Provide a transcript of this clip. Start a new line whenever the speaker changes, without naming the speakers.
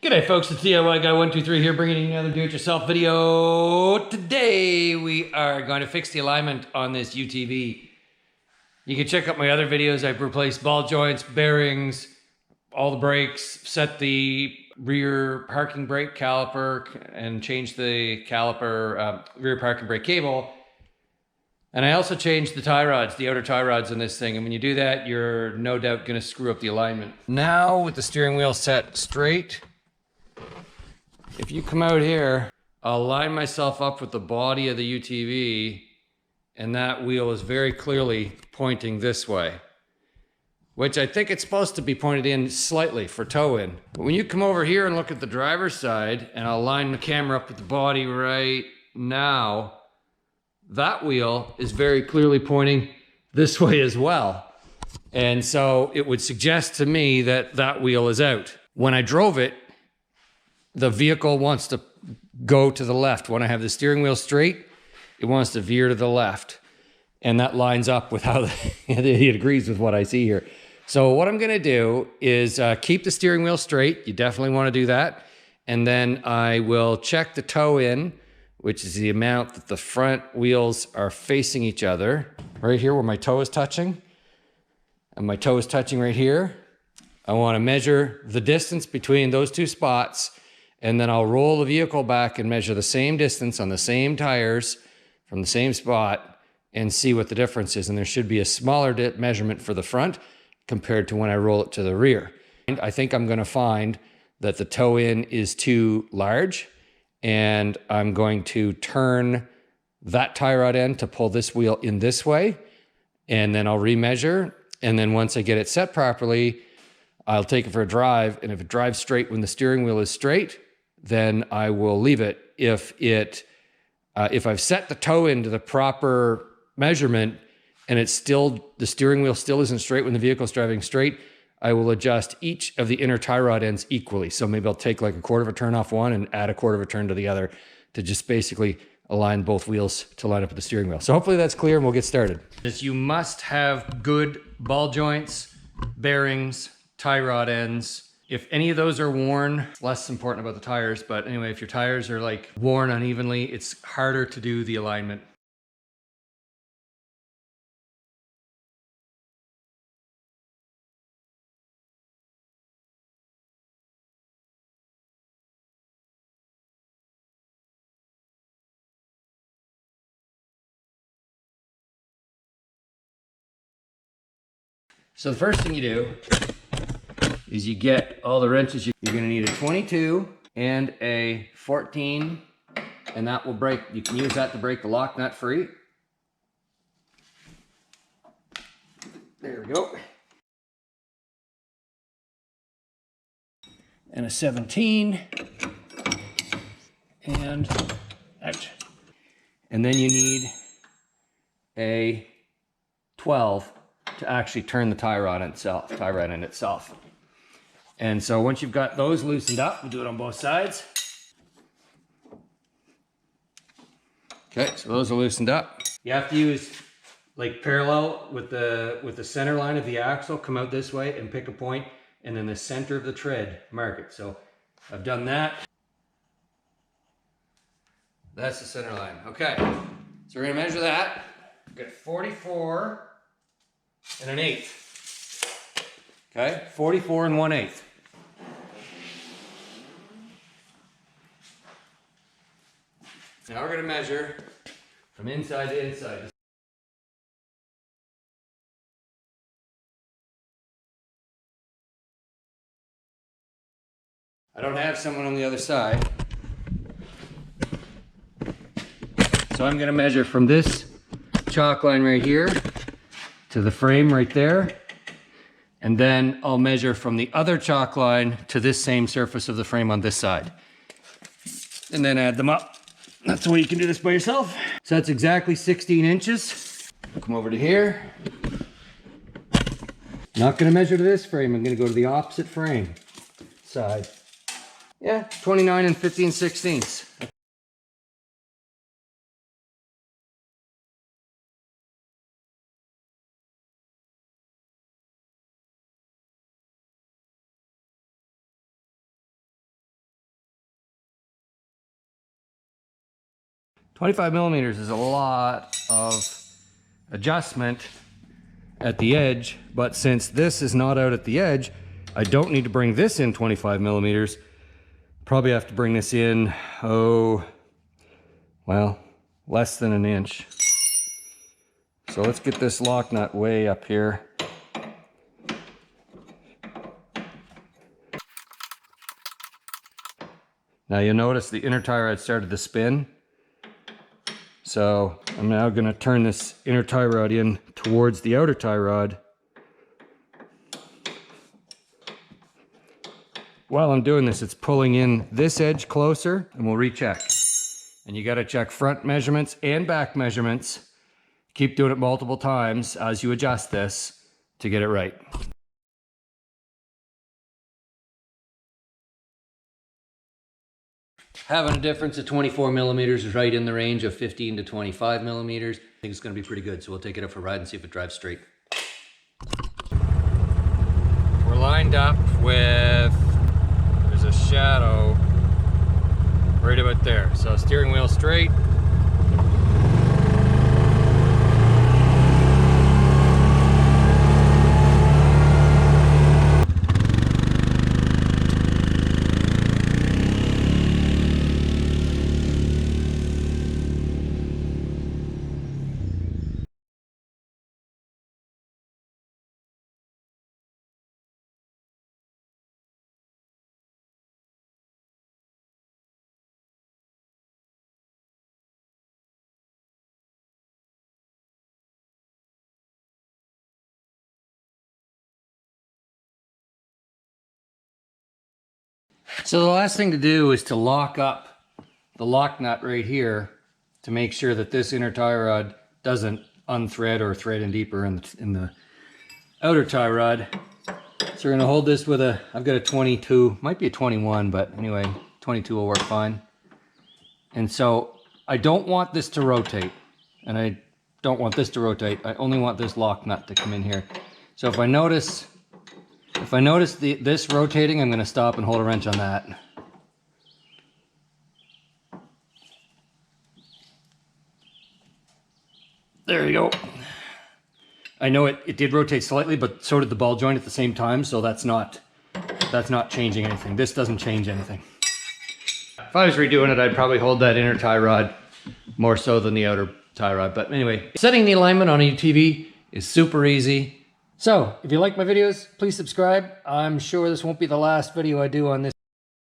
G'day folks, it's DIY Guy 123 here, bringing you another do-it-yourself video. Today we are going to fix the alignment on this UTV. You can check out my other videos. I've replaced ball joints, bearings, all the brakes, set the rear parking brake caliper and changed the caliper rear parking brake cable. And I also changed the tie rods, the outer tie rods on this thing. And when you do that, you're no doubt gonna screw up the alignment. Now with the steering wheel set straight, if you come out here, I'll line myself up with the body of the UTV, and that wheel is very clearly pointing this way, which I think it's supposed to be pointed in slightly for toe in. But when you come over here and look at the driver's side, and I'll line the camera up with the body right now, that wheel is very clearly pointing this way as well. And so it would suggest to me that that wheel is out. When I drove it, the vehicle wants to go to the left. When I have the steering wheel straight, it wants to veer to the left. And that lines up with how it agrees with what I see here. So what I'm gonna do is keep the steering wheel straight. You definitely wanna do that. And then I will check the toe in, which is the amount that the front wheels are facing each other. Right here where my toe is touching. And my toe is touching right here. I wanna measure the distance between those two spots, and then I'll roll the vehicle back and measure the same distance on the same tires from the same spot and see what the difference is. And there should be a smaller measurement for the front compared to when I roll it to the rear. And I think I'm gonna find that the toe in is too large, and I'm going to turn that tie rod end to pull this wheel in this way, and then I'll remeasure. And then once I get it set properly, I'll take it for a drive, and if it drives straight when the steering wheel is straight, then I will leave it. If I've set the toe into the proper measurement and it's still, the steering wheel still isn't straight when the vehicle's driving straight, I will adjust each of the inner tie rod ends equally. So maybe I'll take like a quarter of a turn off one and add a quarter of a turn to the other to just basically align both wheels to line up with the steering wheel. So hopefully that's clear and we'll get started. You must have good ball joints, bearings, tie rod ends. If any of those are worn, less important about the tires, but anyway, if your tires are like worn unevenly, it's harder to do the alignment. So the first thing you do is you get all the wrenches. You're gonna need a 22 and a 14, and that will break. You can use that to break the lock nut free. There we go. And a 17, and ouch. And then you need a 12 to actually turn the tie rod end itself. And so once you've got those loosened up, we'll do it on both sides. Okay, so those are loosened up. You have to use like parallel with the center line of the axle, come out this way and pick a point, and then the center of the tread, mark it. So I've done that. That's the center line. Okay, so we're gonna measure that. We've got 44 and an 1/8. Okay, 44 and 1/8. Now we're going to measure from inside to inside. I don't have someone on the other side. So I'm going to measure from this chalk line right here to the frame right there. And then I'll measure from the other chalk line to this same surface of the frame on this side. And then add them up. That's the way you can do this by yourself. So that's exactly 16 inches. Come over to here. Not gonna measure to this frame. I'm gonna go to the opposite frame side. Yeah, 29 and 15/16. 25 millimeters is a lot of adjustment at the edge, but since this is not out at the edge, I don't need to bring this in 25 millimeters. Probably have to bring this in, oh, well, less than an inch. So let's get this lock nut way up here. Now you'll notice the inner tie rod started to spin. So I'm now going to turn this inner tie rod in towards the outer tie rod. While I'm doing this, it's pulling in this edge closer, and we'll recheck. And you got to check front measurements and back measurements. Keep doing it multiple times as you adjust this to get it right. Having a difference of 24 millimeters is right in the range of 15 to 25 millimeters. I think it's going to be pretty good, so we'll take it up for a ride and see if it drives straight. We're lined up with, there's a shadow right about there. So steering wheel straight. So the last thing to do is to lock up the lock nut right here to make sure that this inner tie rod doesn't unthread or thread in deeper in the outer tie rod. So we're going to hold this with a, I've got a 22, might be a 21, but anyway, 22 will work fine. And so I don't want this to rotate, and I don't want this to rotate. I only want this lock nut to come in here. So if I notice this rotating, I'm going to stop and hold a wrench on that. There you go. I know it did rotate slightly, but so did the ball joint at the same time, so that's not changing anything. This doesn't change anything. If I was redoing it, I'd probably hold that inner tie rod more so than the outer tie rod. But anyway, setting the alignment on a UTV is super easy. So if you like my videos, please subscribe. I'm sure this won't be the last video I do on this